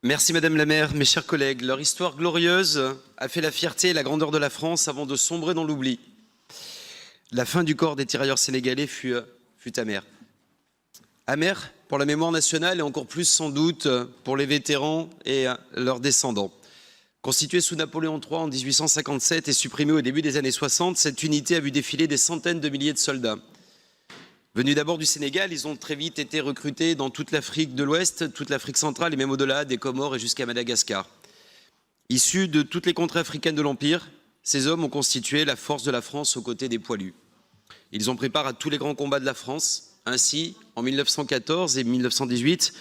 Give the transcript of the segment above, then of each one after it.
Merci Madame la maire, mes chers collègues. Leur histoire glorieuse a fait la fierté et la grandeur de la France avant de sombrer dans l'oubli. La fin du corps des tirailleurs sénégalais fut amère. Amère pour la mémoire nationale et encore plus sans doute pour les vétérans et leurs descendants. Constituée sous Napoléon III en 1857 et supprimée au début des années 60, cette unité a vu défiler des centaines de milliers de soldats. Venus d'abord du Sénégal, ils ont très vite été recrutés dans toute l'Afrique de l'Ouest, toute l'Afrique centrale et même au-delà, des Comores et jusqu'à Madagascar. Issus de toutes les contrées africaines de l'Empire, ces hommes ont constitué la force de la France aux côtés des poilus. Ils ont pris part à tous les grands combats de la France. Ainsi, en 1914 et 1918,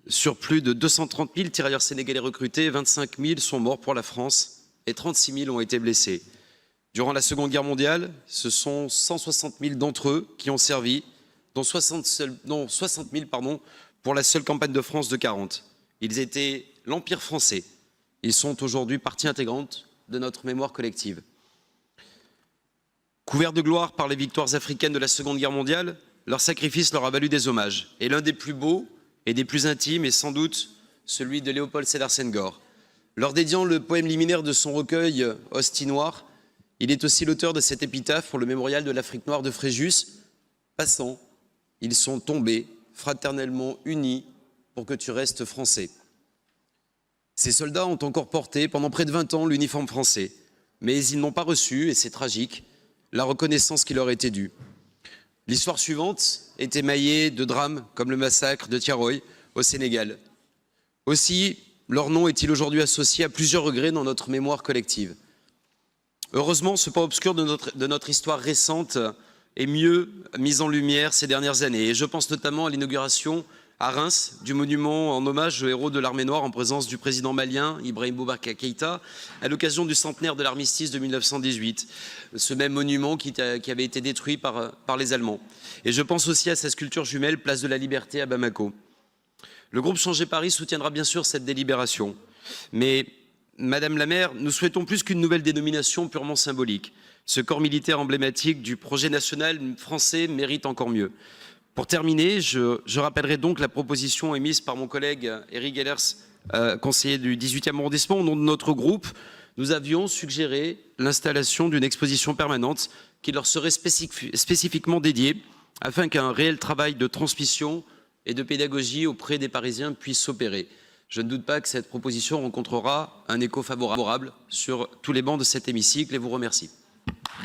sur plus de 230 000 tirailleurs sénégalais recrutés, 25 000 sont morts pour la France et 36 000 ont été blessés. Durant la Seconde Guerre mondiale, ce sont 160 000 d'entre eux qui ont servi, dont 60 000 pour la seule campagne de France de 40. Ils étaient l'Empire français. Ils sont aujourd'hui partie intégrante de notre mémoire collective. Couverts de gloire par les victoires africaines de la Seconde Guerre mondiale, leur sacrifice leur a valu des hommages. Et l'un des plus beaux et des plus intimes est sans doute celui de Léopold Sédar Senghor. Leur dédiant le poème liminaire de son recueil « Hostie noire », il est aussi l'auteur de cette épitaphe pour le mémorial de l'Afrique noire de Fréjus. Passant, ils sont tombés fraternellement unis pour que tu restes français. Ces soldats ont encore porté pendant près de 20 ans l'uniforme français, mais ils n'ont pas reçu, et c'est tragique, la reconnaissance qui leur était due. L'histoire suivante est émaillée de drames comme le massacre de Thiaroye au Sénégal. Aussi, leur nom est-il aujourd'hui associé à plusieurs regrets dans notre mémoire collective. Heureusement, ce pan obscur de notre histoire récente est mieux mis en lumière ces dernières années. Et je pense notamment à l'inauguration à Reims du monument en hommage aux héros de l'armée noire en présence du président malien Ibrahim Boubacar Keïta à l'occasion du centenaire de l'armistice de 1918. Ce même monument qui avait été détruit par les Allemands. Et je pense aussi à sa sculpture jumelle, place de la Liberté à Bamako. Le groupe Changer Paris soutiendra bien sûr cette délibération. Mais Madame la maire, nous souhaitons plus qu'une nouvelle dénomination purement symbolique. Ce corps militaire emblématique du projet national français mérite encore mieux. Pour terminer, je rappellerai donc la proposition émise par mon collègue Éric Gellers, conseiller du 18e arrondissement. Au nom de notre groupe, nous avions suggéré l'installation d'une exposition permanente qui leur serait spécifiquement dédiée afin qu'un réel travail de transmission et de pédagogie auprès des Parisiens puisse s'opérer. Je ne doute pas que cette proposition rencontrera un écho favorable sur tous les bancs de cet hémicycle et vous remercie.